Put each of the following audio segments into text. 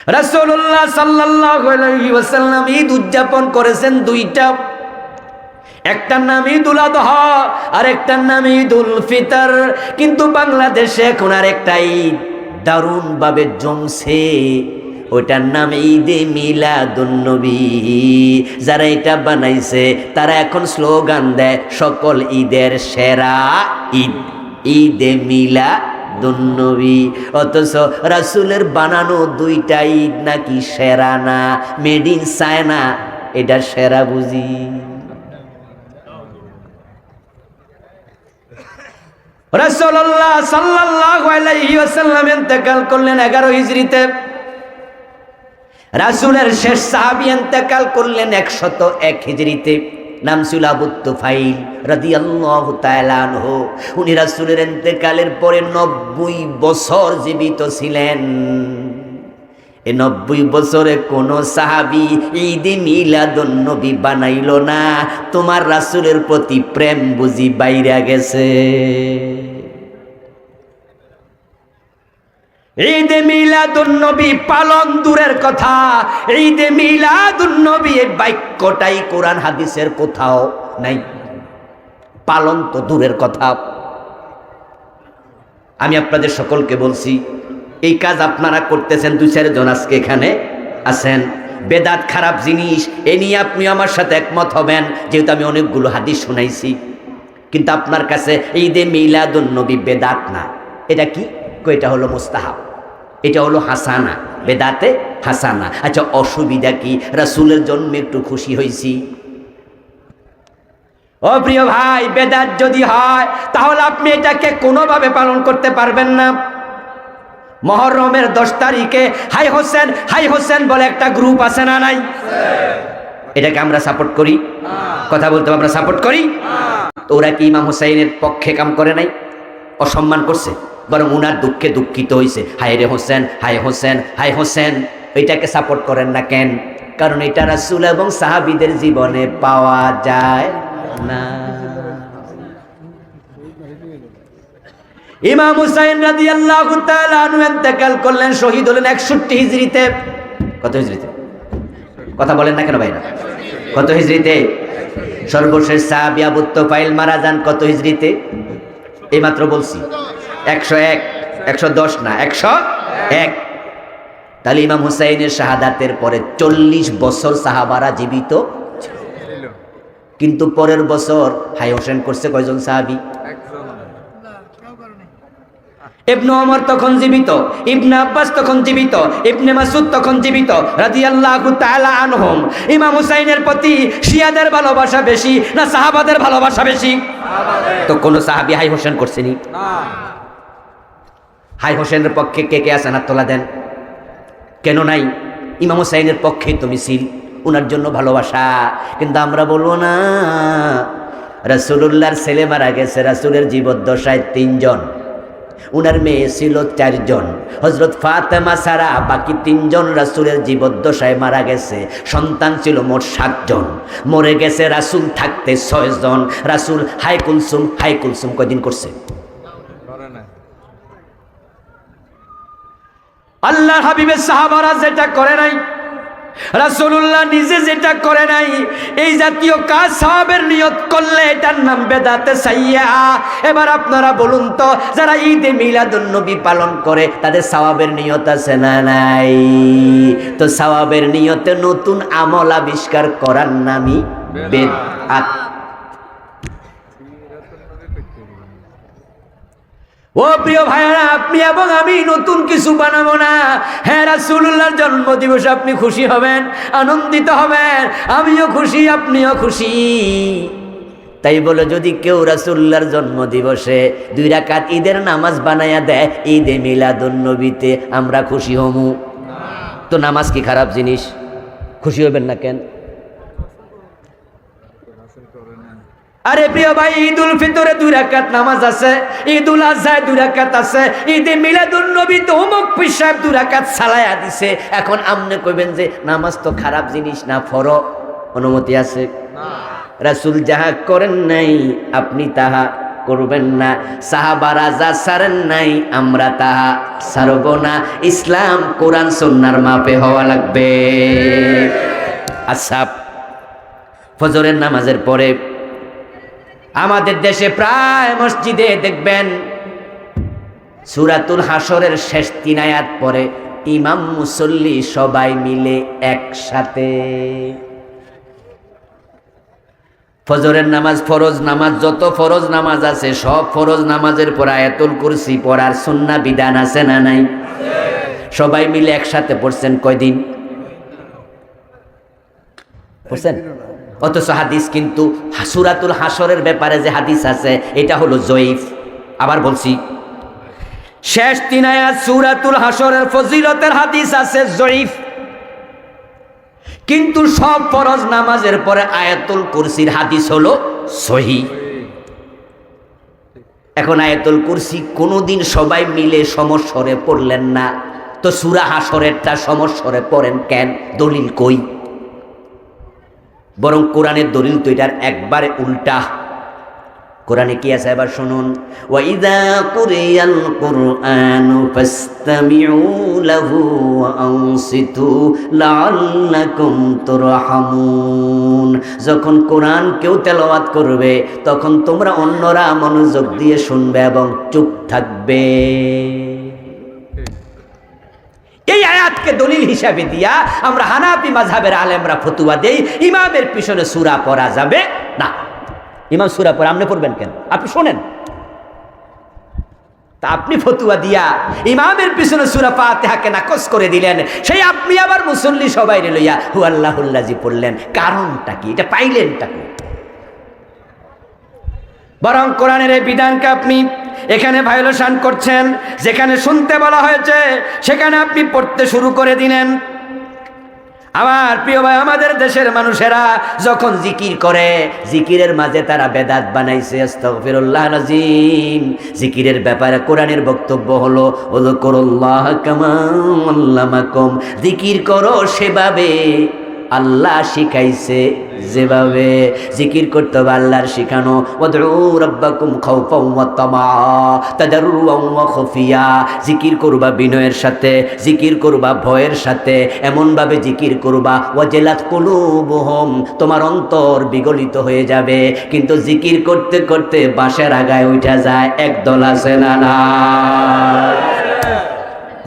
রাসূলুল্লাহ সাল্লাল্লাহু আলাইহি ওয়াসাল্লাম ঈদ উদযাপন করেছেন দুইটা, একটার নাম ঈদুল আযহা আর একটার নাম ঈদুল ফিতর। কিন্তু বাংলাদেশে এখন আর একটা ঈদ দারুণ ভাবে জমছে, ওইটার নাম ঈদে মিলাদুন নবী। যারা এটা বানাইছে তারা এখন স্লোগান দেয় সকল ঈদের সেরা ঈদ, ঈদে মিলাদুন নবী। অথচ রাসূলের বানানো দুইটা ঈদ নাকি সেরা না, মেড ইন চায়না, এটা সেরা বুঝি। রাসূলুল্লাহ সাল্লাল্লাহু আলাইহি ওয়াসাল্লাম ইন্তেকাল করলেন 11 হিজরিতে। রাসূলের শেষ সাহাবী ইন্তেকাল করলেন 101 হিজরিতে, নাম ছিল আবু তুফাইল রাদিয়াল্লাহু তাআলা আনহু। উনি রাসূলের ইন্তেকালের পরে 90 বছর জীবিত ছিলেন। এই 90 বছরে কোন সাহাবী ঈদে মিলাদুন নবী বানাইল না। তোমার রাসূলের প্রতি প্রেম বুঝি বাইরে গেছে। ঈদে মিলাদুন নবী পালন দূরের কথা, ঈদে মিলাদুন নবী এই বাক্যটাই কোরআন হাদিসের কোথাও নাই। পালন তো দূরের কথা। আমি আপনাদের সকলকে বলছি, এই কাজ আপনারা করতেছেন, 2-4 জন আজকে এখানে আছেন। বেদাত খারাপ জিনিস, এ নিয়ে আপনি আমার সাথে একমত হবেন, যেহেতু আমি অনেকগুলো হাদিস শুনাইছি। কিন্তু আপনার কাছে ঈদে মিলাদুন নবী বেদাত না, এটা কি? এটা হলো মুস্তাহাব, এটা হলো হাসানা, বেদাতে হাসানা। আচ্ছা, অসুবিধা কি? রাসূলের জন্মে একটু খুশি হয়েছি। ও প্রিয় ভাই, বেদাত যদি হয় তাহলে আপনি এটাকে কোনোভাবে পালন করতে পারবেন না। মুহররমের 10 তারিখে হাই হোসেন হাই হোসেন বলে একটা গ্রুপ আছে না নাই? এটাকে আমরা সাপোর্ট করি? কথা বলতে আমরা সাপোর্ট করি। তো ওরা কি ইমাম হুসাইনের পক্ষে কাম করে নাই? অসম্মান করছে, বরং উনার দুঃখে দুঃখিত হয়েছে। হায় রে হোসেন, হায় হোসেন, হায় হোসেন। এটাকে সাপোর্ট করেন না কেন? কারণ এটা রাসূল এবং সাহাবীদের জীবনে পাওয়া যায় না। ইমাম হুসাইন রাদিয়াল্লাহু তাআলা আনহু ইন্তেকাল করলেন, শহীদ হলেন 61 হিজরিতে। কত হিজরিতে? কথা বলেন না কেন ভাইরা? কত হিজরিতে? সর্বশেষ সাহাবী আবু তুফাইল মারা যান কত হিজরিতে? এইমাত্র বলছি 101, 110 না, 101। তাহলে ইমাম হুসাইনের শাহাদাতের পরে 40 বছর সাহাবারা জীবিত ছিল। কিন্তু পরের বছর হাই হোসেন করছে কয়জন সাহাবী? ইবনে ওমর তখন জীবিত, ইবনে আব্বাস তখন জীবিত, ইবনে মাসউদ তখন জীবিত রাদিয়াল্লাহু তাআলা আনহুম। ইমাম হুসাইনের প্রতি শিয়াদের ভালোবাসা বেশি না সাহাবাদের ভালোবাসা বেশি? তো কোন সাহাবী হাই হোসেন করছেনি? না। হাই হোসেনের পক্ষে কে কে আছেন? হাত তোলা দেন। কেন নাই? ইমাম হুসাইনের পক্ষে তো মিছিল, উনার জন্য ভালোবাসা। কিন্তু আমরা বলবো না, রাসূলুল্লাহর ছেলে মারা গেছে রাসূলের জীবদ্দশায় 3 জন, উনার মেয়ে ছিল 4 জন। হযরত ফাতেমা ছাড়া বাকি 3 জন রাসূলের জীবদ্দশায় মারা গেছে। সন্তান ছিল মোট 7 জন, মরে গেছে রাসূল থাকতে 6 জন। রাসূল হাই কুলসুম কয়দিন করছে? আল্লাহর হাবিবের সাহাবারা যেটা করে নাই, রাসূলুল্লাহ নিজে যেটা করে নাই, এই জাতীয় কাজ সওয়াবের নিয়ত করলে এটার নাম বেদাতে সাইয়্যা। এবার আপনারা বলুন তো, যারা ঈদে মিলাদুন নবী পালন করে তাদের সওয়াবের নিয়ত আছে না নাই? তো সওয়াবের নিয়তে নতুন আমল আবিষ্কার করার নামই বেদাত। ও প্রিয় ভাইরা, আপনি এবং আমি নতুন কিছু বানাবো না। হ্যাঁ, রাসূলুল্লাহর জন্মদিবসে আপনি খুশি হবেন, আনন্দিত হবেন, আমিও খুশি, আপনিও খুশি। তাই বলে যদি কেউ রাসূলুল্লাহর জন্মদিবসে 2 রাকাত ঈদের নামাজ বানায়া দেয় ঈদে মিলাদুন নবীতে, আমরা খুশি হমু? তো নামাজ কি খারাপ জিনিস? খুশি হবেন না কেন? আরে প্রিয় ভাই, ঈদুল ফিতরে 2 রাকাত নামাজ আছে, ঈদুল আযহায় 2 রাকাত আছে, ঈদে মিলাদুন নবী তো অমুক পীর সাহেব 2 রাকাত সালায়া দিছে। এখন আপনি কইবেন যে নামাজ তো খারাপ জিনিস না, ফরজ, অনুমতি আছে না। রাসূল যাহা করেন নাই আপনি তাহা করবেন না। সাহাবারা যা ছাড়েন নাই আমরা তাহা ছাড়ব না। ইসলাম কোরআন সুন্নাহর মাপে হওয়া লাগবে। আচ্ছা, ফজরের নামাজের পরে আমাদের দেশে প্রায় মসজিদে দেখবেন সূরাতুল হাসরের শেষ 3 আয়াত পরে ইমাম মুসল্লি সবাই মিলে একসাথে। ফজরের নামাজ ফরজ নামাজ, যত ফরজ নামাজ আছে সব ফরজ নামাজের পর আয়াতুল কুরসি পড়ার সুন্নাহ বিধান আছে না নাই? সবাই মিলে একসাথে পড়ছেন কয়দিন পড়ছেন? অথচ হাদিস কিন্তু সূরাতুল হাসরের ব্যাপারে যে হাদিস আছে এটা হলো জয়ীফ। আবার বলছি, শেষ 3 আয়াত সূরাতুল হাসরের ফজিলতের হাদিস আছে জয়ীফ, কিন্তু সব ফরজ নামাজের পরে আয়াতুল কুরসির হাদিস হলো সহিহ। এখন আয়াতুল কুরসি কোনোদিন সবাই মিলে সমস্বরে পড়লেন না, তো সূরা হাসরেরটা সমস্বরে পড়েন কেন? দলিল কই? বরং কোরআনের দলিল তো এটার একবারে উল্টা। কোরআনে কি আছে এবার শুনুন, ওয়াইদা কুরিয়াল কুরআনু ফাসতামিউ লাহু ওয়া আনসিতু লাআল্লাকুম তুরহামুন। যখন কোরআন কেউ তেলাওয়াত করবে তখন তোমরা অন্যরা মনোযোগ দিয়ে শুনবে এবং চুপ থাকবে। এই আয়াতকে দলিল হিসাবে দিয়া আমরা হানাফি মাযহাবের আলেমরা ফতোয়া দেই ইমামের পিছনে সূরা পড়া যাবে না। ইমাম সূরা পড়ে আপনি পড়বেন কেন? আপনি শোনেন। তা আপনি ফতোয়া দিয়া ইমামের পিছনে সূরা ফাতিহাকে নাকচ করে দিলেন, সেই আপনি আবার মুসল্লি সবাই লইয়া হু আল্লাহুল্লাজি পড়লেন। কারণটা কি? এটা পাইলেনটা কি? বরং কোরআনের এই বিধানকে আপনি এখানে ভায়োলেশন করছেন। যেখানে শুনতে বলা হয়েছে সেখানে আপনি পড়তে শুরু করে দিলেন। আমার প্রিয় ভাই, আমাদের দেশের মানুষেরা যখন জিকির করে জিকিরের মাঝে তারা বেদাত বানাইছে। আস্তাগফিরুল্লাহ আযীম। জিকিরের ব্যাপারে কোরআনের বক্তব্য হলো উযকুরুল্লাহ কামা আল্লামাকুম, জিকির করো সেভাবে আল্লাহ শিখাইছে যেভাবে। জিকির করতে হবে আল্লাহর শিখানো। ওয়াদউ রাব্বাকুম খাউফাও ওয়া তামা তাদাররুআন ওয়া খুফিয়া, জিকির করবা বিনয়ের সাথে, জিকির করবা ভয়ের সাথে, এমনভাবে জিকির করবা ওয়াজিলাত কুলুবুহুম, তোমার অন্তর বিগলিত হয়ে যাবে। কিন্তু জিকির করতে করতে বাঁশের আগায় উঠা যায় একদল আছে না না?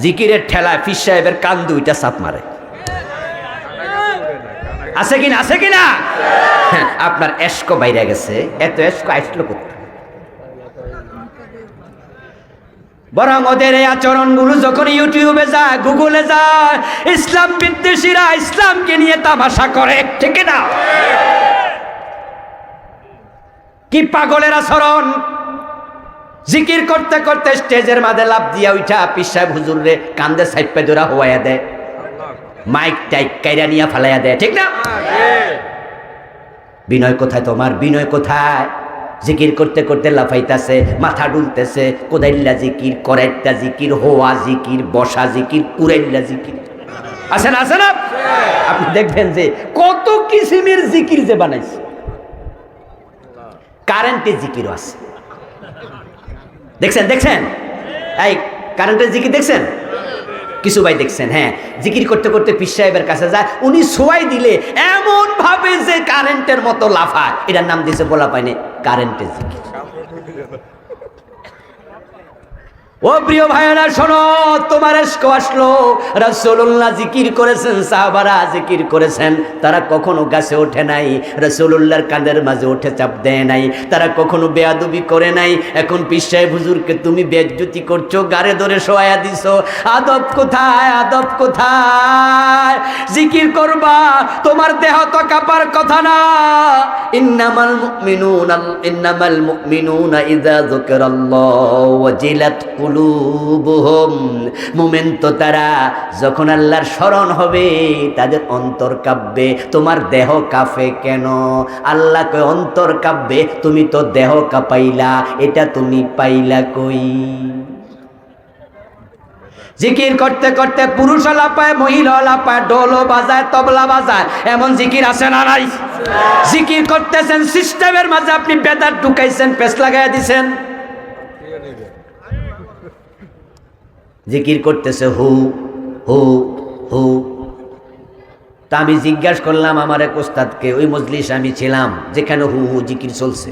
জিকিরের ঠেলায় ফির সাহেবের কান দুইটা চাপ মারে। আছে কিনা? আছে কিনা? আপনার এশকো বাইরে গেছে। এত এশকো আসলো কোথায়? বরং ওদের এই আচরণগুলো যখন ইউটিউবে যায়, গুগলে যায়, ইসলাম বিদ্বেষীরা ইসলামকে নিয়ে তামাশা করে, ঠিক না? কি পাগলের আচরণ! জিকির করতে করতে স্টেজের মাঝে লাফ দিয়া উঠা পীর সাহেব হুজুরে কান্দে সাইপে ধরা হওয়াইয়া দেয়, মাইক টাইক কাইরা নিয়ে ফালাইয়া দেয়, ঠিক না? বিনয় কোথায় তোমার? বিনয় কোথায়? জিকির করতে করতে লাফাইতেছে, মাথা ডুলতেছে, কোদাইল্লা জিকির, করাইটা জিকির, হোয়া জিকির, বসা জিকির, কুরাইল্লা জিকির। আছে না? আছে না? আপনি দেখবেন যে কত কিসিমের জিকির যে বানাইছে। কারেন্টের জিকিরও আছে, দেখছেন? দেখছেন এই কারেন্টের জিকির দেখছেন? কিছু ভাই দেখছেন? হ্যাঁ, জিকির করতে করতে পীর সাহেবের কাছে যায়, উনি সোয়াই দিলে এমন ভাবে যে কারেন্টের মতো লাফায়। এটার নাম দিয়েছে বলা পায়নি কারেন্টের জিকির। ও প্রিয় ভাইয়েরা শোনো, তোমার এশক আসলো। রাসূলুল্লাহ জিকির করেছেন, সাহাবারা জিকির করেছেন, তারা কখনো গাছে ওঠে নাই, রাসূলুল্লাহর কাঁধের মাঝে উঠে চাপ দেয় নাই, তারা কখনো বেয়াদবি করে নাই। এখন পীর সাহেব হুজুরকে তুমি বেজ্জতি করছো, গারে ধরে শোয়া দিছো। আদব কোথায়? আদব কোথায়? জিকির করবা, তোমার দেহ তো কাঁপার কথা না। ইন্নামাল মুমিনুনা ইযা যুকিরাল্লাহু ওয়াজিলাত কুলুবুহুম, মুমিন তো তারা যখন আল্লাহর স্মরণ হবে তাদের অন্তর কাঁপবে। তোমার দেহ কাঁপে কেন? আল্লাহকে অন্তর কাঁপবে, তুমি তো দেহ কাঁপাইলা, এটা তুমি পাইলা কই? জিকির করতে করতে পুরুষ লাপায়, মহিলা লাপায়, ঢোলও বাজায়, তবলা বাজায়, এমন জিকির আছে না নাই? জিকির করতেছেন, সিস্টেমের মাঝে আপনি বেদাত ঢুকাইছেন, পেছ লাগাইয়া দিছেন। জিকির করতেছে হু হু হু। তা আমি জিজ্ঞাসা করলাম আমার এক ওস্তাদকে, ওই মজলিস আমি ছিলাম যেখানে হু হু জিকির চলছে।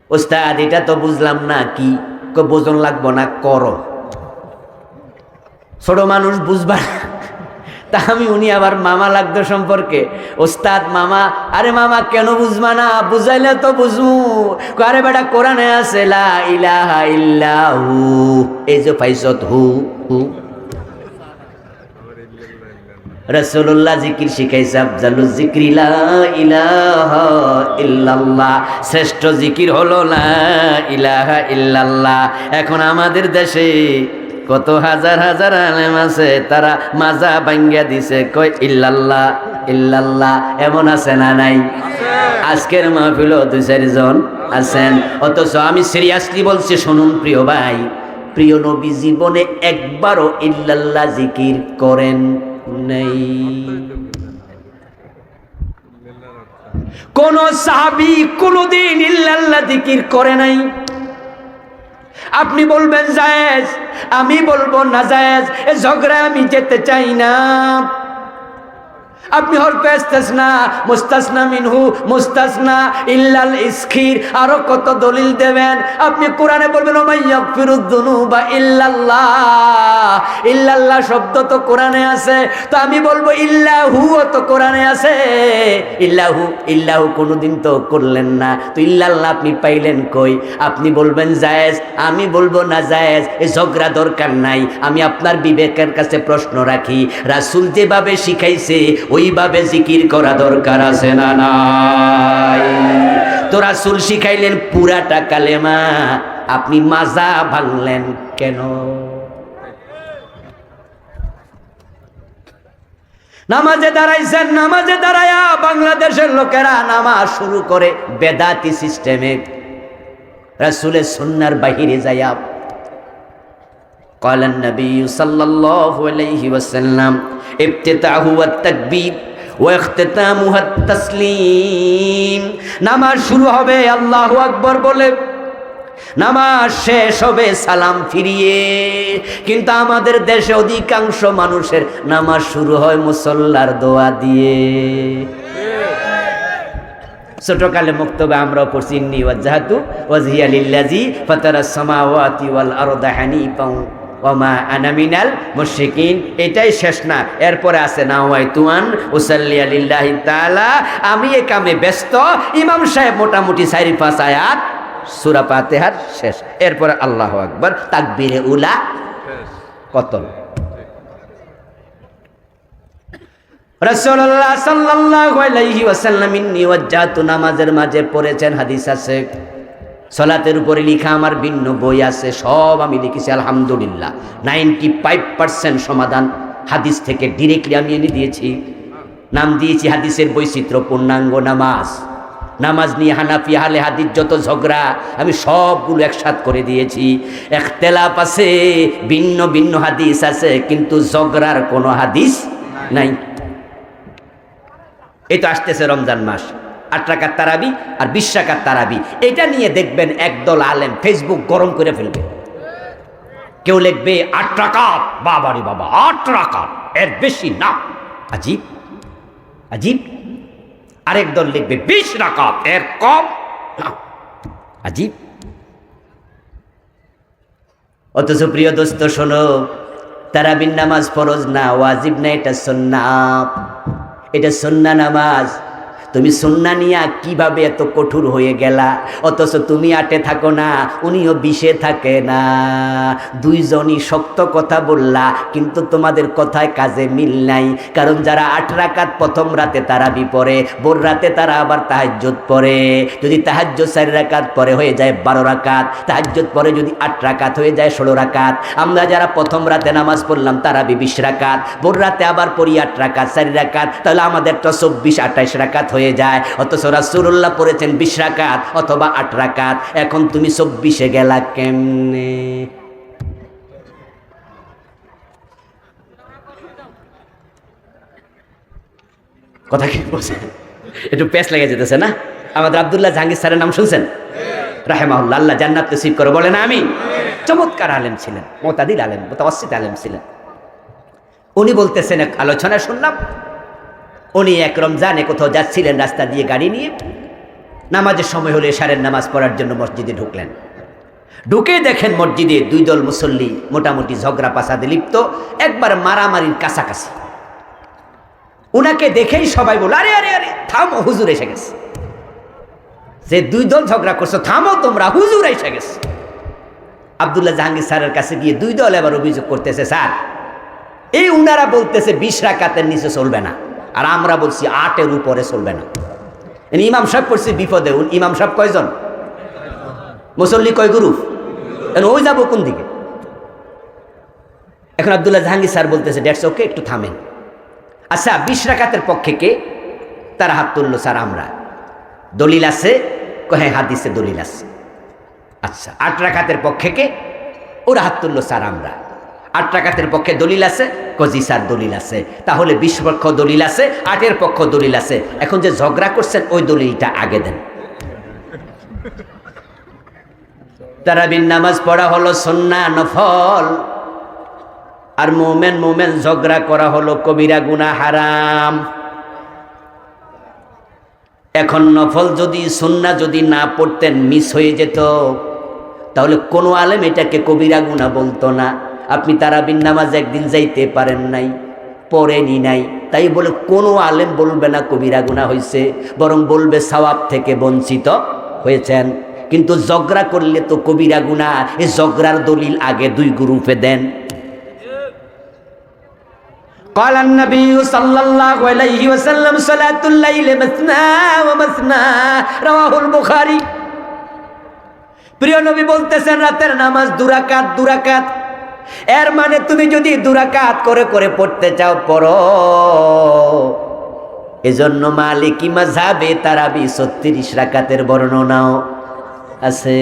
ওস্তাদ এটা তো বুঝলাম না কি, বোঝন লাগবো না, করো। ছোট মানুষ বুঝবা। তা আমি, উনি আবার মামা লাগতো সম্পর্কে, ওস্তাদ মামা। আরে মামা কেন বুঝবা না, বুঝাইলে তো বুঝু। আরে বেটা কোরআনে আছে লা ইলাহা ইল্লাহু, এই যে পাইছত হু হু। রাসূলুল্লাহ জিকির শিখাইছে, আফজালুজ যিকরি লা ইলাহা ইল্লাল্লাহ, শ্রেষ্ঠ জিকির হলো লা ইলাহা ইল্লাল্লাহ। এখন আমাদের দেশে কত হাজার হাজার আলেম আছে, তারা মাজা ভাঙ্গা দিছে, কয় ইল্লাল্লাহ ইল্লাল্লাহ। এমন আছে না নাই? আজকের মাহফিলও 2-4 জন আছেন। অথচ আমি সিরিয়াসলি বলছি, শুনুন প্রিয় ভাই, প্রিয় নবী জীবনে একবারও ইল্লাল্লাহ জিকির করেন নাই। কোন সাহাবী কোনদিন ইল্লাল্লাহ জিকির করে নাই। আপনি বলবেন জায়েজ, আমি বলবো না জায়েজ, এ ঝগড়া আমি যেতে চাই না। আপনি হরফে ইস্তিসনা, মুস্তাসনা মিনহু, মুস্তাসনা, ইল্লাল ইসখির, আরো কত দলিল দেবেন। আপনি কোরআনে বলবেন ওয়া মাইয়াগফিরুয যুনুবা ইল্লাল্লাহ, ইল্লাল্লাহ শব্দ তো কোরআনে আছে। তো আমি বলবো ইল্লাহু তো কোরআনে আছে। ইল্লাহু ইল্লাহু কোনোদিন তো করলেন না, তো ইল্লাল্লাহ আপনি পাইলেন কই? আপনি বলবেন জায়েজ, আমি বলবো না জায়েজ, এই ঝগড়া দরকার নাই। আমি আপনার বিবেকের কাছে প্রশ্ন রাখি, রাসূল যেভাবে শিখাইছে ওইভাবে জিকির করা দরকার আছে না নাই? তো রাসূল শিখাইলেন পুরাটা কালেমা, আপনি মাজা ভাঙলেন কেন? নামাজে দাঁড়াইছেন, নামাজে দাঁড়ায়া বাংলাদেশের লোকেরা নামাজ শুরু করে বেদাতি সিস্টেমে, রাসূলের সুন্নাহর বাহিরে যায়া। قال النبي صلى الله عليه وسلم ابتداؤه التكبير واختتامها التسليم। নামাজ শুরু হবে আল্লাহু আকবার বলে, নামাজ শেষ হবে সালাম ফিরিয়ে। কিন্তু আমাদের দেশে অধিকাংশ মানুষের নামাজ শুরু হয় মুসল্লার দোয়া দিয়ে। ছোটকালে মুক্তবে আমরাও পড়ছি ইন্নী ওয়াজহাতু ওয়াজহিয়া লিল্লাযী ফাতারাস সামাওয়াতি ওয়াল আরদা হানিফান ওয়া মা আনা মিনাল মুশরিকিন। এটাই শেষ না, এরপরে আছে নাওয়াইতু আন উসাল্লি লিল্লাহি তাআলা। আমি এই কামে ব্যস্ত। ইমাম সাহেব মোটামুটি 4-5 আয়াত সূরা ফাতিহার শেষ, এরপরে আল্লাহু আকবার, তাকবীরে উলা, কতল। রাসূলুল্লাহ সাল্লাল্লাহু আলাইহি ওয়াসাল্লাম ইন্নী ওয়াজ্জাহতু নামাজের মাঝে পড়েছেন, হাদিস আছে। সালাতের উপরে লেখা আমার ভিন্ন বই আছে, সব আমি লিখেছি আলহামদুলিল্লাহ। 95% সমাধান হাদিস থেকে ডিরেক্টলি আমি এনে দিয়েছি। নাম দিয়েছি হাদিসের বৈচিত্র্য পূর্ণাঙ্গ নামাজ। নামাজ নিয়ে হানাফি আহলে হাদিস যত ঝগড়া আমি সবগুলো একসাথ করে দিয়েছি। ইখতিলাফ আছে, ভিন্ন ভিন্ন হাদিস আছে, কিন্তু ঝগড়ার কোনো হাদিস নাই। এই তো আসতেছে রমজান মাস, 8 রাকাত তারাবি আর 20 রাকাত তারাবি, এটা নিয়ে দেখবেন একদল আলেম ফেসবুক গরম করে ফেলবে। কেউ লিখবে 8 রাকাত, বাবারে বাবা 8 রাকাত, এর বেশি না, আজীব আজীব। আরেক দল লিখবে 20 রাকাত, এর কম না, আজীব। অথচ প্রিয় দোস্ত শোনো, তারাবির নামাজ ফরজ না, ওয়াজিব না, এটা সুন্নাত, এটা সুন্নাহ নামাজ। তুমি সুন্নাহ নিয়া কিভাবে এত কঠোর হয়ে গেলা? অথচ তুমি 8-এ থাকো না, উনিও 20-এ থাকে না। দুইজনই শক্ত কথা বললা, কিন্তু তোমাদের কথায় কাজে মিল নাই। কারণ যারা 8 রাকাত প্রথম রাতে তারাবি পড়ে, ভোর রাতে তারা আবার তাহাজ্জুদ পড়ে। যদি তাহাজ্জুদ 4 রাকাত পরে হয়ে যায় 12 রাকাত, তাহাজ্জুদ পরে যদি 8 রাকাত হয়ে যায় 16 রাকাত। আমরা যারা প্রথম রাতে নামাজ পড়লাম তারাবি 20 রাকাত, ভোর রাতে আবার পড়ি 8 রাকাত 4 রাকাত, তাহলে আমাদের তো 24-28 রাকাত হয়ে যায়। অথচ রাসূলুল্লাহ পড়েছেন 20 রাকাত অথবা 8 রাকাত। এখন তুমি 24-এ গেলা কেমনে? কথা কি বলছেন? একটু পেঁচ লেগে যেতেছে না? আমাদের আব্দুল্লাহ জাহাঙ্গীর স্যারের নাম শুনছেন? রাহেমাহুল্লাহ, আল্লাহ জান্নাত নসিব করে, বলেন আমিন। চমৎকার আলেম ছিলেন, মুতাদিল আলেম, মুতাওয়াসসিত আলেম ছিলেন। উনি বলতেছেন, এক আলোচনা শুনলাম, উনি এক রমজানে কোথাও যাচ্ছিলেন, রাস্তা দিয়ে গাড়ি নিয়ে, নামাজের সময় হলে এশারের নামাজ পড়ার জন্য মসজিদে ঢুকলেন। ঢুকে দেখেন মসজিদে দুই দল মুসল্লি মোটামুটি ঝগড়া পাসাদে লিপ্ত, একবার মারামারির কাছাকাছি। উনাকে দেখেই সবাই বলল, আরে আরে আরে থামো, হুজুর এসে গেছে। যে দুই দল ঝগড়া করছো, থামো তোমরা, হুজুর এসে গেছে। আব্দুল্লাহ জাহাঙ্গীর স্যারের কাছে গিয়ে দুই দল এবার অভিযোগ করতেছে, স্যার এই উনারা বলতেছে 20 রাকাতের নিচে চলবে না, আর আমরা বলছি 8-এর উপরে চলবে না। ইমাম সাহেব পড়ছে বিপদে। ইমাম সাহেব কয়জন? মুসল্লি কয় গ্রুপ? ওই যাবো কোন দিকে? এখন আব্দুল্লাহ জাহাঙ্গীর স্যার বলতেছে, ড্যাটস ওকে, একটু থামেন। আচ্ছা 20 রাকাতের পক্ষে কে? তারা হাত তুললো, স্যার আমরা। দলিল আছে? হ্যাঁ হাদিসে দলিল আছে। আচ্ছা 8 রাকাতের পক্ষে কে? ওরা হাত তুললো, স্যার আমরা। 8 রাকাতের পক্ষে দলিল আছে? কজি স্যার দলিল আছে। তাহলে 20 পক্ষ দলিল আছে, 8-এর পক্ষ দলিল আছে। এখন যে ঝগড়া করছেন ওই দলিলটা আগে দেন। তারাবির নামাজ পড়া হলো সুন্নাহ নফল, আর মোমেন ঝগড়া করা হলো কবিরা গুনাহ হারাম। এখন নফল যদি সুন্নাহ যদি না পড়তেন, মিস হয়ে যেত, তাহলে কোনো আলেম এটাকে কবিরা গুনাহ বলতো না। আপনি তারাবির নামাজ একদিন যাইতে পারেন নাই, পড়েনি নাই, তাই বলে কোনো আলেম বলবে না কবিরা গুনাহ হয়েছে, বরং বলবে সওয়াব থেকে বঞ্চিত হয়েছেন। কিন্তু ঝগড়া করলে তো কবিরা গুনাহ। এই ঝগড়ার দলিল আগে দুই গ্রুপে দেন। قال النبي صلى الله عليه وسلم صلاة الليل مثنى ومثنى رواه البخاري। প্রিয় নবী বলতেছেন রাতের নামাজ 2 রাকাত 2 রাকাত। এর মানে তুমি যদি 2 রাকাত করে করে পড়তে চাও পড়ো। এজন্য মালিকি মাযহাবে তারাবি 36 রাকাতের বর্ণনাও আছে।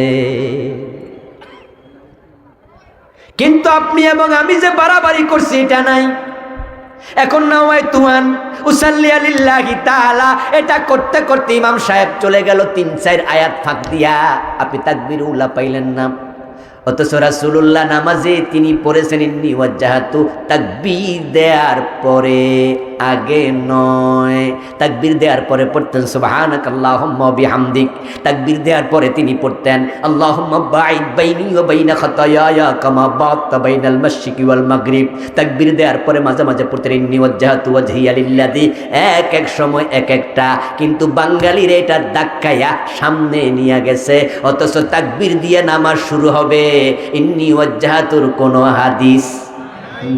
কিন্তু আপনি এবং আমি যে বাড়াবাড়ি করছি এটা নাই। এখন নাওয়াইতুয়ান উসাল্লি লিল্লাহি তাআলা, এটা করতে করতে ইমাম সাহেব চলে গেল 3-4 আয়াত ফাঁক দিয়া, আপনি তাকবীর উলা পাইলেন না। অথচ রাসূলুল্লাহ নামাজে তিনি পড়েছেন ইন্নী ওয়াজ্জাহাতু, তাকবীর দেওয়ার পরে, আগে নয়। তাকবীর দেওয়ার পরে পড়তেন সুবহানাকাল্লাহুম্মা বিহামদিক। তাকবীর দেওয়ার পরে তিনি পড়তেন আল্লাহুম্মা বাঈদ বাইনি ওয়া বাইনা খাতায়ায়া কামা বা'আদতা বাইনাল মাশরিকি ওয়াল মাগরিব। তাকবীর দেওয়ার পরে মাঝে মাঝে পড়তেন ইন্নী ওয়াজ্জাহাতু ওয়াজহিয়া লিল্লাযী। এক এক সময় এক একটা, কিন্তু বাঙালির এটা ধাক্কায়া সামনে নিয়ে গেছে। অথচ তাকবীর দিয়ে নামাজ শুরু হবে, ইন্নী ওয়াজ্জাহাতুর কোনো হাদিস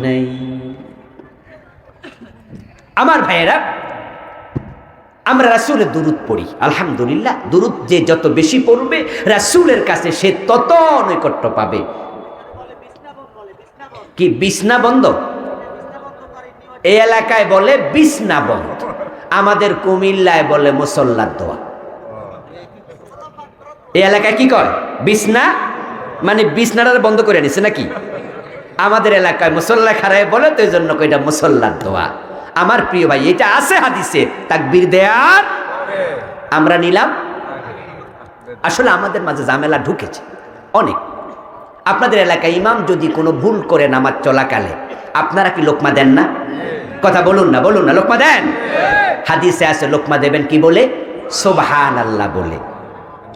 নেই। আমার ভাইয়েরা, আমরা রাসূলের দুরূদ পড়ি, আলহামদুলিল্লাহ। দুরূদ যে যত বেশি পড়বে রাসূলের কাছে সে তত নৈকট্য পাবে। কি বিছনা বন্ধ? এই এলাকায় বলে বিছনা বন্ধ, আমাদের কুমিল্লায় বলে মুসল্লার দোয়া। এই এলাকায় কি কয়? বিছনা মানে বিছনাটা বন্ধ করে নিছে নাকি? আমাদের এলাকায় মুসল্লা খারায় বলে, তো এই জন্য এটা মুসল্লার দোয়া। আমার প্রিয় ভাই, এটা আছে হাদিসে, তাকবীর দেয়ার আমরা নিলাম। আসলে আমাদের মাঝে ঝামেলা ঢুকেছে অনেক। আপনাদের এলাকায় ইমাম যদি কোনো ভুল করে নামাজ চলাকালে, আপনারা কি লোকমা দেন না? কথা বলুন না, বলুন না, লোকমা দেন? হাদিসে আছে লোকমা দেবেন কি বলে? সুবহানাল্লাহ বলে।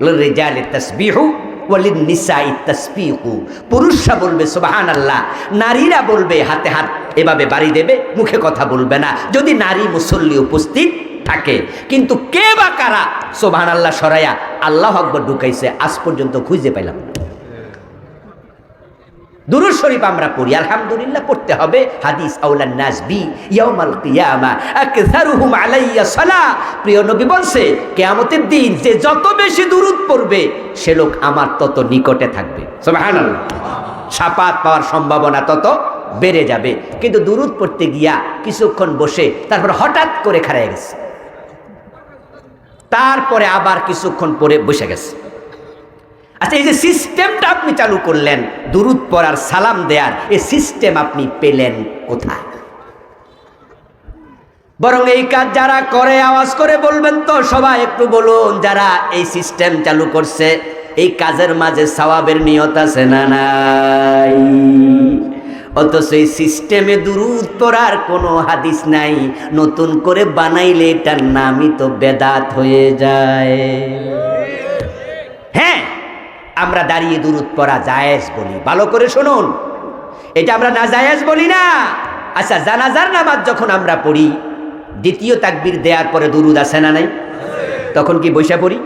লিররিজালি তাসবিহু ওয়ালিন নিসাই তাসবিহু। পুরুষরা বলবে সুবহানাল্লাহ, নারীরা বলবে হাতে হাত এভাবে বাড়ি দেবে, মুখে কথা বলবে না, যদি নারী মুসল্লি উপস্থিত থাকে। কিন্তু কে বা কারা সুবহানাল্লাহ সরাইয়া আল্লাহু আকবার ঢুকাইছে আজ পর্যন্ত খুঁজে পাইলাম না। দুরূদ শরীফ আমরা পড়ি, আলহামদুলিল্লাহ পড়তে হবে। হাদিস আউলান নাস বি ইয়াউমাল কিয়ামা আকসারুহুম আলাইয়া সালাহ। প্রিয় নবী বলছে কিয়ামতের দিন যে যত বেশি দুরূদ পড়বে সে লোক আমার তত নিকটে থাকবে। সুবহানাল্লাহ। শাফাত পাওয়ার সম্ভাবনা তত বেড়ে যাবে। কিন্তু দুরূদ পড়তে গিয়া কিছুক্ষণ বসে তারপর হঠাৎ করে খাড়ায় গেছে, তারপরে আবার কিছুক্ষণ পরে বসে গেছে। আচ্ছা, এই যে সিস্টেমটা আপনি চালু করলেন দুরূদ পড়ার, সালাম দেয়ার, এই সিস্টেম আপনি পেলেন কোথায়? বরং এই কাজ যারা করে আওয়াজ করে বলবেন তো সবাই একটু বলুন, যারা এই সিস্টেম চালু করছে এই কাজের মাঝে সওয়াবের নিয়ত আছে না নাই? অথচ এই সিস্টেমে দুরূদ পড়ার কোনো হাদিস নাই, নতুন করে বানাইলে এটার নামই তো বেদাত হয়ে যায়। হ্যাঁ, আমরা দাঁড়িয়ে দুরূদ পড়া জায়েজ বলি, ভালো করে শুনুন, এটা আমরা না জায়েজ বলি না। আচ্ছা, জানাজার নামাজ যখন আমরা পড়ি দ্বিতীয় তাকবীর দেওয়ার পরে দুরূদ আছে না নাই? তখন কি বৈশা পড়ি?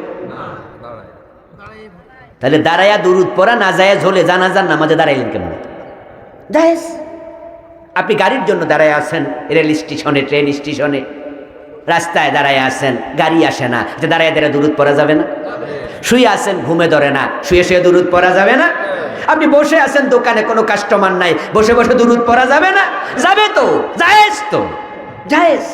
তাহলে দাঁড়ায়া দুরূদ পড়া না জায়েজ হলে জানাজার নামাজে দাঁড়াইলেন কেমন? জায়েজ। আপনি গাড়ির জন্য দাঁড়ায় আছেন, রেল স্টেশনে, ট্রেন স্টেশনে, রাস্তায় দাঁড়ায় আছেন, গাড়ি আসে না, যে দাঁড়ায় দাঁড়ায় দুরূদ পড়া যাবে না? শুয়ে আছেন, ঘুমে ধরে না, শুয়ে শুয়ে দুরূদ পড়া যাবে না? আপনি বসে আছেন, দোকানে কোনো কাস্টমার নাই, বসে বসে দুরূদ পড়া যাবে না? যাবে তো, জায়েজ তো, জায়েজ।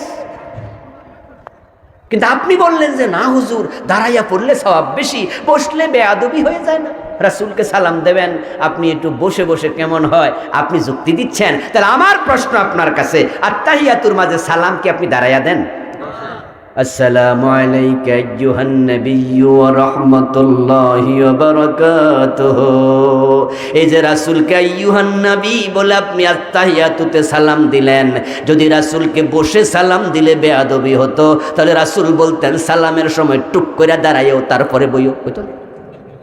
কিন্তু আপনি বললেন যে না হুজুর, দাঁড়াইয়া পড়লে সওয়াব বেশি, বসলে বেয়াদবি হয়ে যায় না? রাসূলকে সালাম দেবেন, আপনি একটু বসে বসে কেমন হয় আপনি যুক্তি দিচ্ছেন। তাহলে আমার প্রশ্ন আপনার কাছে, আত্তাহিয়াতুর মাঝে সালাম কি আপনি দাঁড়াইয়া দেন? আসসালামু আলাইকা আইয়ুহান নাবিয়্যু ওয়া রাহমাতুল্লাহি ওয়া বারাকাতুহু। এই যে রাসূলকে আইয়ুহান নবী বলে আপনি আত্তাহিয়াতুতে সালাম দিলেন, যদি রাসূলকে বসে সালাম দিলে বেয়াদবি হতো, তাহলে রাসূল বলতেন সালামের সময় টুক করে দাঁড়াইও তারপরে বইও, কইতো?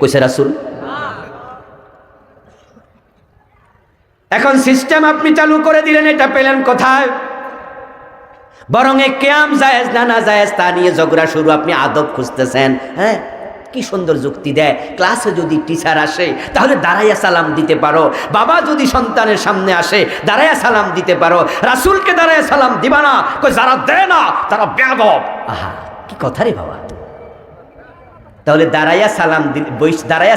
কইছে রাসূল? এখন সিস্টেম আপনি চালু করে দিলেন, এটা পেলেন কোথায়? বরং এ কিয়াম জায়েজ না না জায়েজ তা নিয়ে ঝগড়া শুরু। আপনি আদব খুঁজতেছেন। হ্যাঁ, কি সুন্দর যুক্তি দেয়। ক্লাসে যদি টিচার আসে তাহলে দাঁড়াইয়া সালাম দিতে পারো, বাবা যদি সন্তানের সামনে আসে দাঁড়াইয়া সালাম দিতে পারো, রাসূলকে দাঁড়াইয়া সালাম দিবা না? কই যারা দেয় না তারা বেয়াদব। আহা, কি কথা রে বাবা। তাহলে দাঁড়াইয়া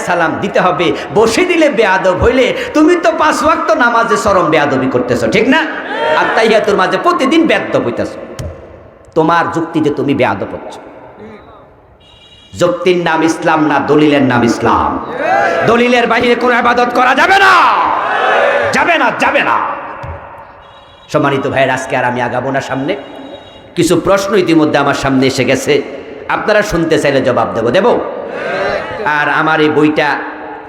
সালাম দিতে হবে, বসে দিলে বেয়াদব হইলে তুমি তো 5 ওয়াক্ত নামাজে চরম বেয়াদবি করতেছো, ঠিক না? আত্তাহিয়াতুর মাঝে প্রতিদিন বেয়াদব হইতেছো, তোমার যুক্তিতে তুমি বেয়াদব হচ্ছ। যুক্তির নাম ইসলাম না, দলিলের নাম ইসলাম। দলিলের বাইরে কোনো ইবাদত করা যাবে না, যাবে না, যাবে না। সম্মানিত ভাইয়ের, আজকে আর আমি আগাবো না সামনে। কিছু প্রশ্ন ইতিমধ্যে আমার সামনে এসে গেছে, আপনারা শুনতে চাইলে জবাব দেব। আর আমার এই বইটা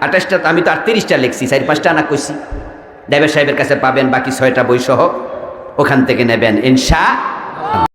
28টা, আমি তো 38টা লিখছি, 4-5টা আনা কইছি। দেবের সাহেবের কাছে পাবেন, বাকি 6টা বই সহ ওখান থেকে নেবেন ইনশাআল্লাহ।